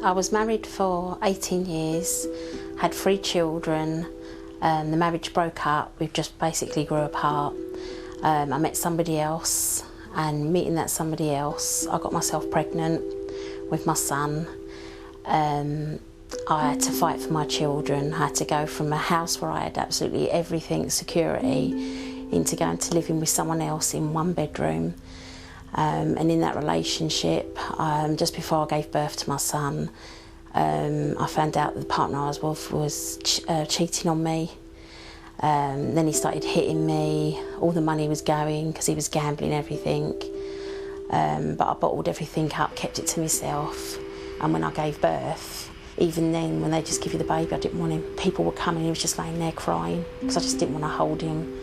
I was married for 18 years, had 3 children. The marriage broke up, we just basically grew apart. I met somebody else, and meeting that somebody else, I got myself pregnant with my son. I had to fight for my children. I had to go from a house where I had absolutely everything, security, into going to living with someone else in 1 bedroom. And in that relationship, just before I gave birth to my son, I found out that the partner I was with was cheating on me. Then he started hitting me. All the money was going because he was gambling everything. But I bottled everything up, kept it to myself. And when I gave birth, even then, when they just give you the baby, I didn't want him. People were coming, he was just laying there crying because I just didn't want to hold him.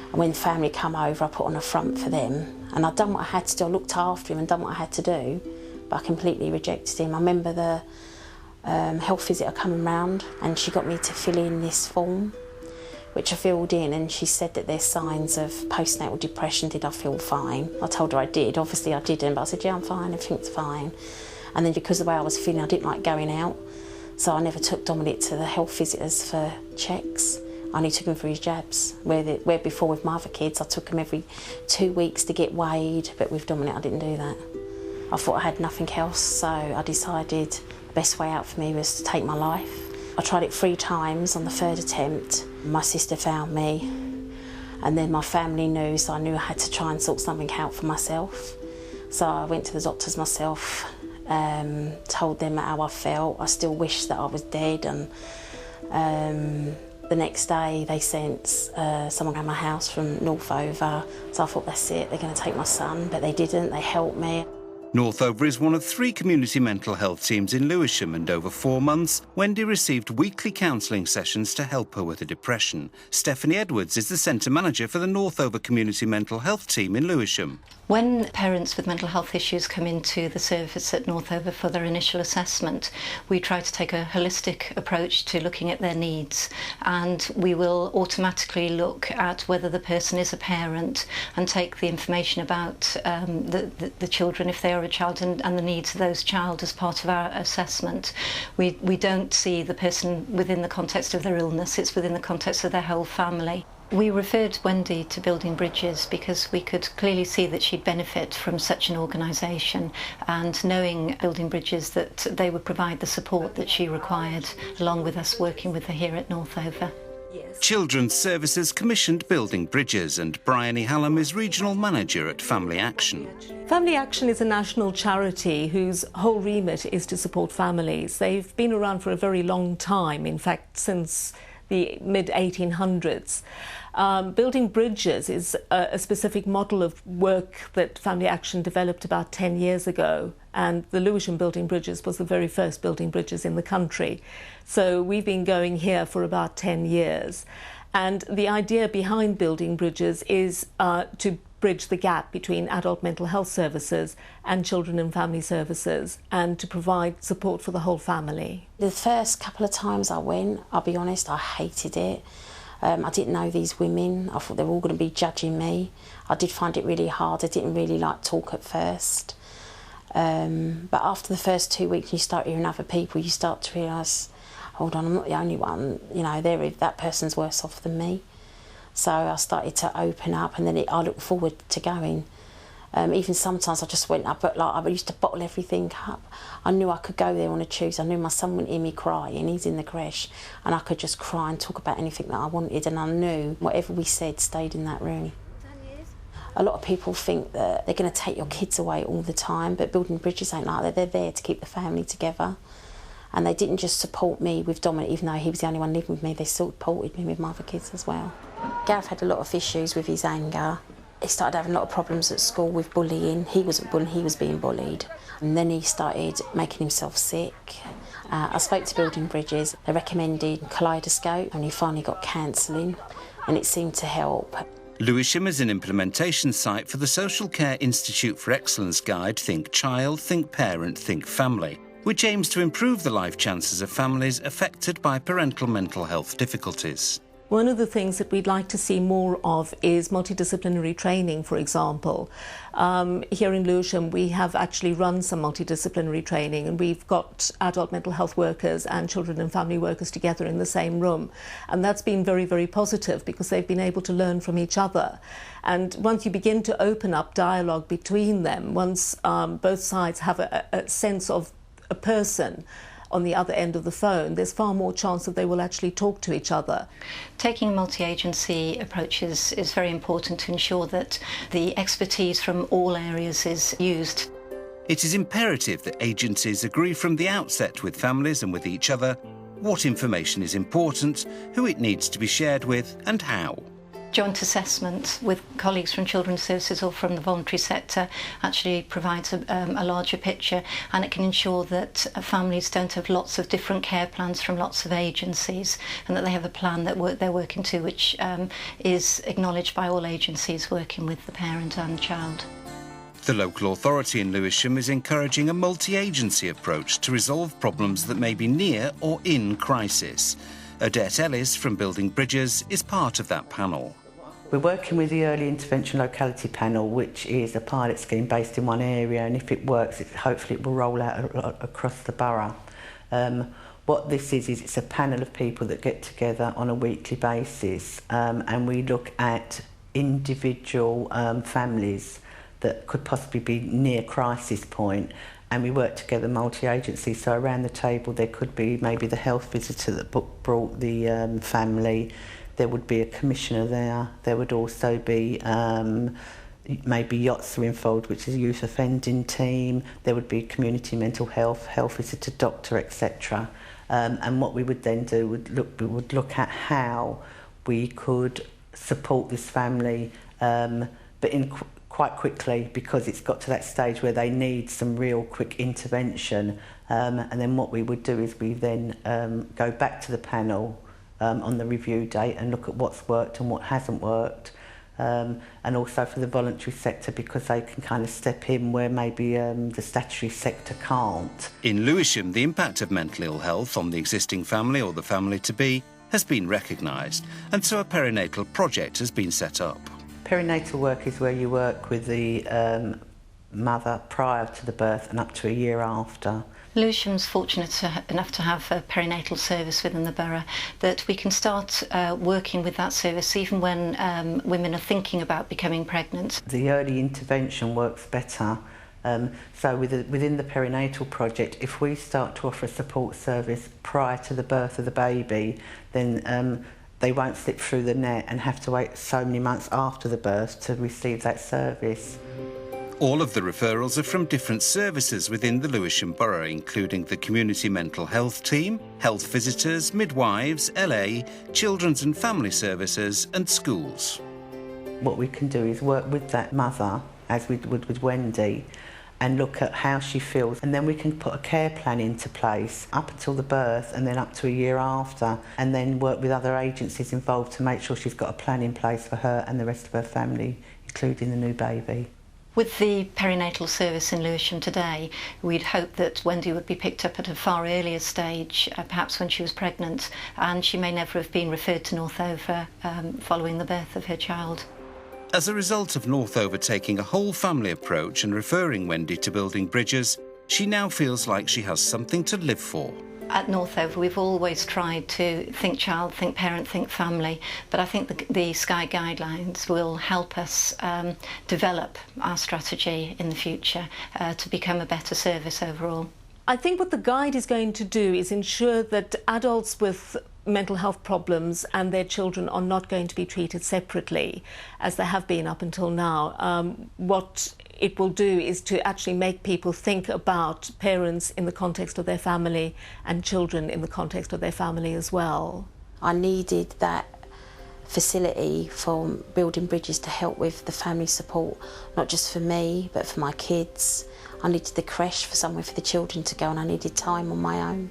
And when the family come over, I put on a front for them. And I'd done what I had to do. I looked after him and done what I had to do, but I completely rejected him. I remember the health visitor coming round, and she got me to fill in this form, which I filled in, and she said that there's signs of postnatal depression. Did I feel fine? I told her I did. Obviously I didn't, but I said, yeah, I'm fine, everything's fine. And then because of the way I was feeling, I didn't like going out, so I never took Dominic to the health visitors for checks. I only took him for his jabs, where before with my other kids I took him every 2 weeks to get weighed, but with Dominic I didn't do that. I thought I had nothing else, so I decided the best way out for me was to take my life. I tried it 3 times. On the 3rd attempt, my sister found me, and then my family knew, so I knew I had to try and sort something out for myself. So I went to the doctors myself, told them how I felt. I still wished that I was dead, and the next day they sent someone around my house from Northover, so I thought, that's it, they're going to take my son, but they didn't. They helped me. Northover is one of 3 community mental health teams in Lewisham, and over 4 months, Wendy received weekly counselling sessions to help her with her depression. Stephanie Edwards is the centre manager for the Northover Community Mental Health team in Lewisham. When parents with mental health issues come into the service at Northover for their initial assessment, we try to take a holistic approach to looking at their needs, and we will automatically look at whether the person is a parent and take the information about the children, if they are a child, and the needs of those child as part of our assessment. We don't see the person within the context of their illness, it's within the context of their whole family. We referred Wendy to Building Bridges because we could clearly see that she'd benefit from such an organisation, and knowing Building Bridges that they would provide the support that she required, along with us working with her here at Northover. Children's Services commissioned Building Bridges, and Bryony Hallam is Regional Manager at Family Action. Family Action is a national charity whose whole remit is to support families. They've been around for a very long time, in fact since the mid-1800s. Building Bridges is a specific model of work that Family Action developed about 10 years ago, and the Lewisham Building Bridges was the very first building bridges in the country. So we've been going here for about 10 years. And the idea behind Building Bridges is to bridge the gap between adult mental health services and children and family services, and to provide support for the whole family. The first couple of times I went, I'll be honest, I hated it. I didn't know these women. I thought they were all going to be judging me. I did find it really hard. I didn't really like talk at first. But after the first 2 weeks, you start hearing other people, you start to realise, hold on, I'm not the only one. You know, that person's worse off than me. So I started to open up, and then I looked forward to going. Even sometimes I just went up, but like I used to bottle everything up. I knew I could go there on a Tuesday. I knew my son wouldn't hear me cry, and he's in the creche, and I could just cry and talk about anything that I wanted, and I knew whatever we said stayed in that room. A lot of people think that they're going to take your kids away all the time, but Building Bridges ain't like that. They're there to keep the family together. And they didn't just support me with Dominic, even though he was the only one living with me, they supported me with my other kids as well. Gareth had a lot of issues with his anger. He started having a lot of problems at school with bullying. He wasn't bullying, he was being bullied. And then he started making himself sick. I spoke to Building Bridges. They recommended Kaleidoscope, and he finally got counselling, and it seemed to help. Lewisham is an implementation site for the Social Care Institute for Excellence guide Think Child, Think Parent, Think Family, which aims to improve the life chances of families affected by parental mental health difficulties. One of the things that we'd like to see more of is multidisciplinary training, for example. Here in Lewisham, we have actually run some multidisciplinary training, and we've got adult mental health workers and children and family workers together in the same room. And that's been very, very positive because they've been able to learn from each other. And once you begin to open up dialogue between them, once both sides have a sense of a person on the other end of the phone, there's far more chance that they will actually talk to each other. Taking multi-agency approaches is very important to ensure that the expertise from all areas is used. It is imperative that agencies agree from the outset with families and with each other what information is important, who it needs to be shared with and how. Joint assessment with colleagues from children's services or from the voluntary sector actually provides a larger picture, and it can ensure that families don't have lots of different care plans from lots of agencies, and that they have a plan that they're working to which is acknowledged by all agencies working with the parent and child. The local authority in Lewisham is encouraging a multi-agency approach to resolve problems that may be near or in crisis. Odette Ellis from Building Bridges is part of that panel. We're working with the Early Intervention Locality Panel, which is a pilot scheme based in one area, and if it works, hopefully it will roll out across the borough. What this is it's a panel of people that get together on a weekly basis, and we look at individual families that could possibly be near crisis point, and we work together multi-agency. So around the table there could be maybe the health visitor that brought the family. There would be a commissioner there. There would also be maybe YOTS are involved, which is a youth offending team. There would be community mental health, health visitor, doctor, etc. And what we would then do we would look at how we could support this family, but in quite quickly, because it's got to that stage where they need some real quick intervention. And then what we would do is we then go back to the panel on the review date and look at what's worked and what hasn't worked, and also for the voluntary sector, because they can kind of step in where maybe the statutory sector can't. In Lewisham, the impact of mental ill health on the existing family or the family-to-be has been recognised, and so a perinatal project has been set up. Perinatal work is where you work with the mother prior to the birth and up to a year after. Lewisham's fortunate enough to have a perinatal service within the borough, that we can start working with that service even when women are thinking about becoming pregnant. The early intervention works better. So within the Perinatal Project, if we start to offer a support service prior to the birth of the baby, then they won't slip through the net and have to wait so many months after the birth to receive that service. All of the referrals are from different services within the Lewisham Borough, including the Community Mental Health Team, health visitors, midwives, LA, Children's and Family Services and schools. What we can do is work with that mother, as we would with Wendy, and look at how she feels, and then we can put a care plan into place up until the birth and then up to a year after, and then work with other agencies involved to make sure she's got a plan in place for her and the rest of her family, including the new baby. With the perinatal service in Lewisham today, we'd hope that Wendy would be picked up at a far earlier stage, perhaps when she was pregnant, and she may never have been referred to Northover following the birth of her child. As a result of Northover taking a whole family approach and referring Wendy to Building Bridges, she now feels like she has something to live for. At Northover, we've always tried to think child, think parent, think family, but I think the Sky Guidelines will help us develop our strategy in the future to become a better service overall. I think what the guide is going to do is ensure that adults with mental health problems and their children are not going to be treated separately, as they have been up until now. What it will do is to actually make people think about parents in the context of their family and children in the context of their family as well. I needed that facility for Building Bridges to help with the family support, not just for me but for my kids. I needed the creche for somewhere for the children to go, and I needed time on my own.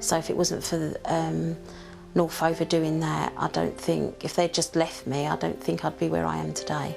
So if it wasn't for Northover doing that, I don't think, if they'd just left me, I don't think I'd be where I am today.